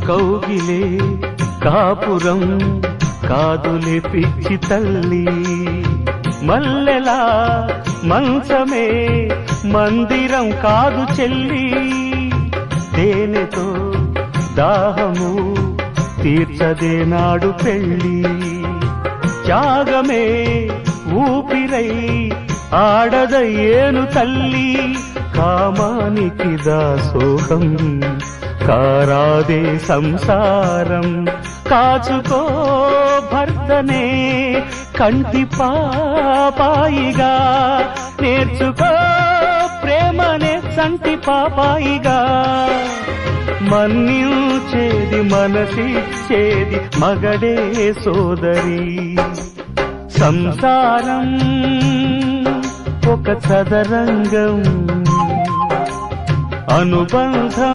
కౌగిలే కాపురం కాదులే పిచ్చి తల్లి, మల్లెలా మంచమే మందిరం కాదు చెల్లి, తేనెతో దాహము తీర్చదే నాడు పెళ్ళి, త్యాగమే ఊపిరై ఆడదయ్యేను తల్లి, కామానికి దాసోహం కారాదే సంసారం, కాచుకో భర్తనే కంటి పాపాయిగా, నేర్చుకో ప్రేమనే సంటి పాపాయిగా, మన్నించేది మనసిచ్చేది మగడే సోదరి, సంసారం ఒక చదరంగం అనుబంధం